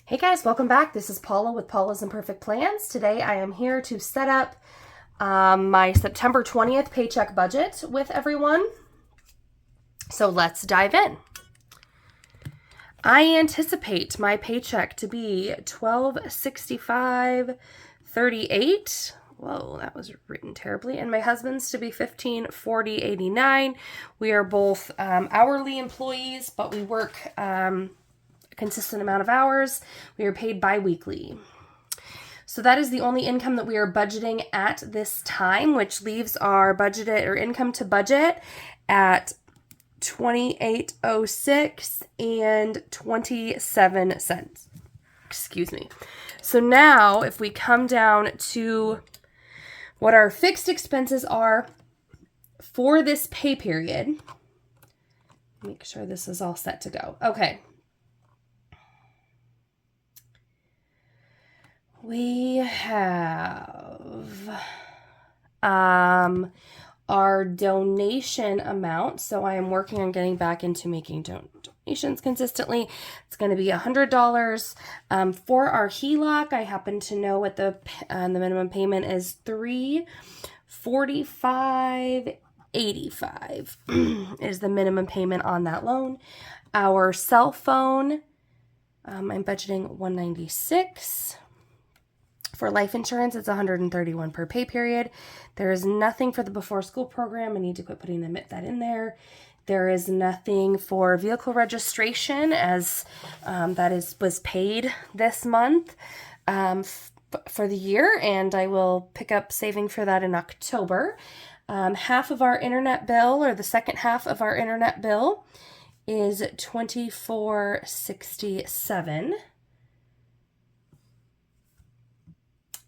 Hey guys, welcome back. This is Paula with Paula's Imperfect Plans. Today I am here to set up my September 20th paycheck budget with everyone. So let's dive in. I anticipate my paycheck to be $1265.38. Whoa, that was written terribly. And my husband's to be $1540.89. We are both hourly employees, but we work consistent amount of hours. We are paid biweekly. So that is the only income that we are budgeting at this time, which leaves our budgeted or income to budget at $28.06 and 27 cents. Excuse me. So now if we come down to what our fixed expenses are for this pay period, make sure this is all set to go. Okay. We have our donation amount. So I am working on getting back into making donations consistently. It's going to be $100. For our HELOC, I happen to know what the minimum payment is $345.85 is the minimum payment on that loan. Our cell phone, I'm budgeting $196. For life insurance, it's $131 per pay period. There is nothing for the before school program. I need to quit putting that in there. There is nothing for vehicle registration as was paid this month for the year, and I will pick up saving for that in October. Half of our internet bill, or the second half of our internet bill, is $24.67.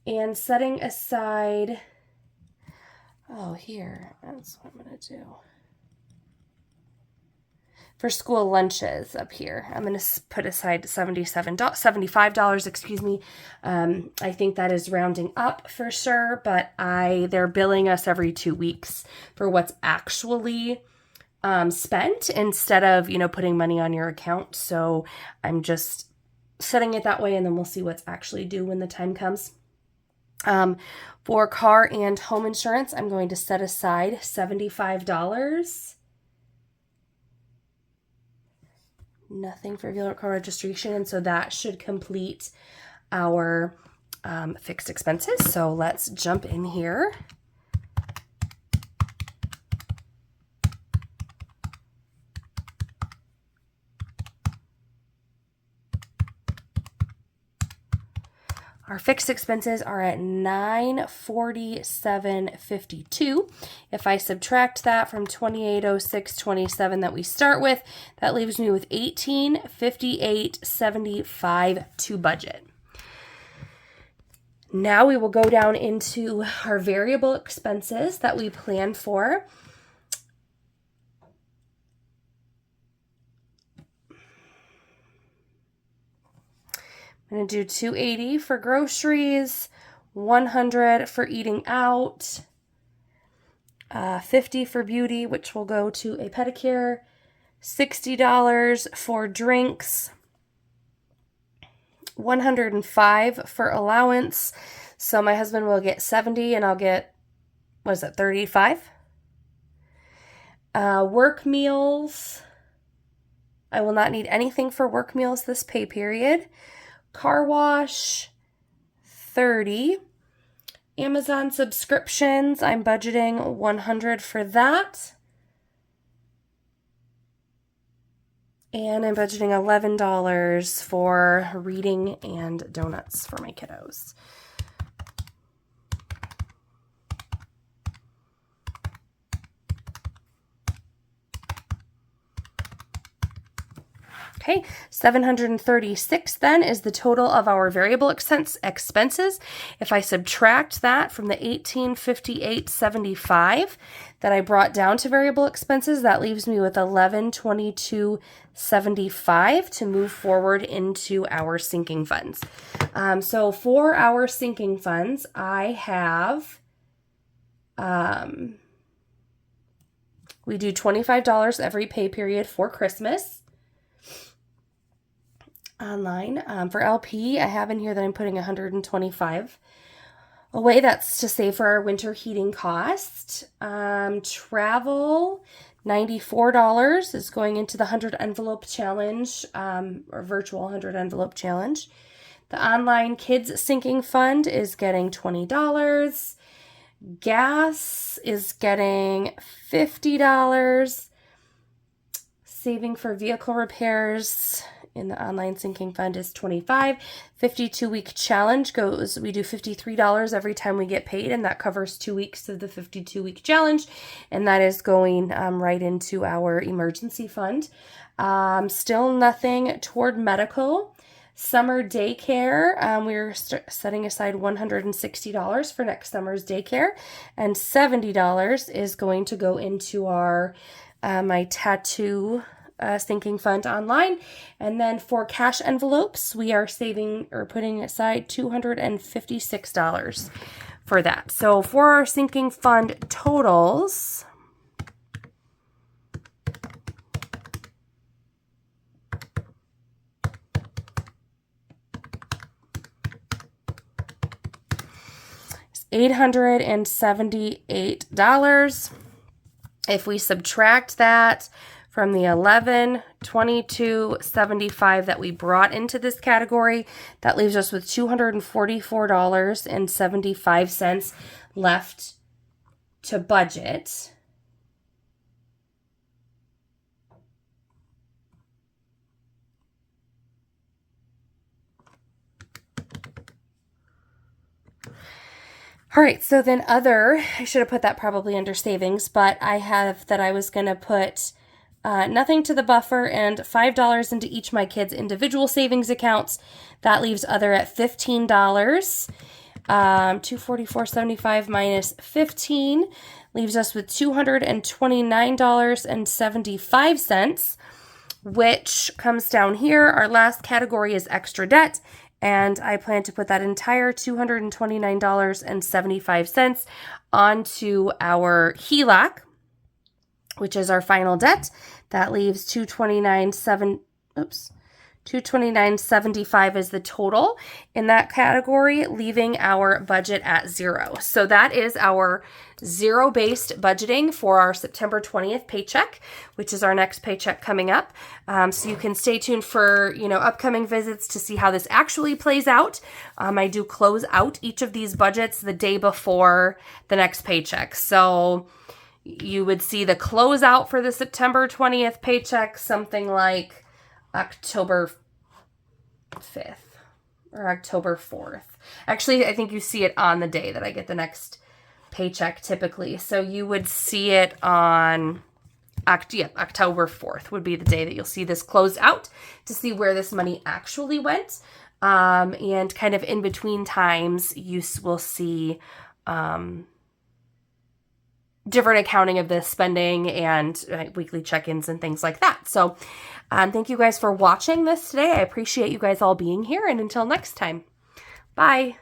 And setting aside, that's what I'm going to do. For school lunches up here, I'm going to put aside $75, excuse me. I think that is rounding up for sure, but they're billing us every 2 weeks for what's actually spent instead of, putting money on your account. So I'm just setting it that way, and then we'll see what's actually due when the time comes. For car and home insurance, I'm going to set aside $75. Nothing for vehicle registration, and so that should complete our fixed expenses. So let's jump in here. Our fixed expenses are at $947.52. If I subtract that from $2806.27 that we start with, that leaves me with $1858.75 to budget. Now we will go down into our variable expenses that we plan for. I'm going to do $280 for groceries, $100 for eating out, $50 for beauty, which will go to a pedicure, $60 for drinks, $105 for allowance. So my husband will get $70 and I'll get, $35? Work meals. I will not need anything for work meals this pay period. Car wash, $30. Amazon subscriptions, I'm budgeting $100 for that. And I'm budgeting $11 for reading and donuts for my kiddos. Okay, $736 then is the total of our variable expenses. If I subtract that from the $1858.75 that I brought down to variable expenses, that leaves me with $1122.75 to move forward into our sinking funds. So for our sinking funds, I have, we do $25 every pay period for Christmas. online. For LP, I have in here that I'm putting $125 away. That's to save for our winter heating cost. Travel, $94 is going into the 100 envelope challenge, or virtual 100 envelope challenge. The online kids sinking fund is getting $20. Gas is getting $50. Saving for vehicle repairs in the online sinking fund is $25. 52-week challenge goes, we do $53 every time we get paid, and that covers 2 weeks of the 52-week challenge, and that is going right into our emergency fund. Still nothing toward medical. Summer daycare, we're setting aside $160 for next summer's daycare, and $70 is going to go into our my tattoo sinking fund online. And then for cash envelopes, we are saving or putting aside $256 for that. So for our sinking fund totals, $878. If we subtract that from the $1122.75 that we brought into this category, that leaves us with $244.75 left to budget. All right, so then other, I should have put that probably under savings, but I have that I was going to put nothing to the buffer and $5 into each of my kids' individual savings accounts. That leaves other at $15. $244.75 minus 15 leaves us with $229.75, which comes down here. Our last category is extra debt, and I plan to put that entire $229.75 onto our HELOC, which is our final debt. That leaves $229.75 is the total in that category, leaving our budget at zero. So that is our zero-based budgeting for our September 20th paycheck, which is our next paycheck coming up. So you can stay tuned for, upcoming visits to see how this actually plays out. I do close out each of these budgets the day before the next paycheck. So you would see the closeout for the September 20th paycheck, something like October 5th or October 4th. Actually, I think you see it on the day that I get the next paycheck typically. So you would see it on October 4th would be the day that you'll see this closed out to see where this money actually went. And kind of in between times, you will see different accounting of the spending and weekly check-ins and things like that. So thank you guys for watching this today. I appreciate you guys all being here, and until next time, bye.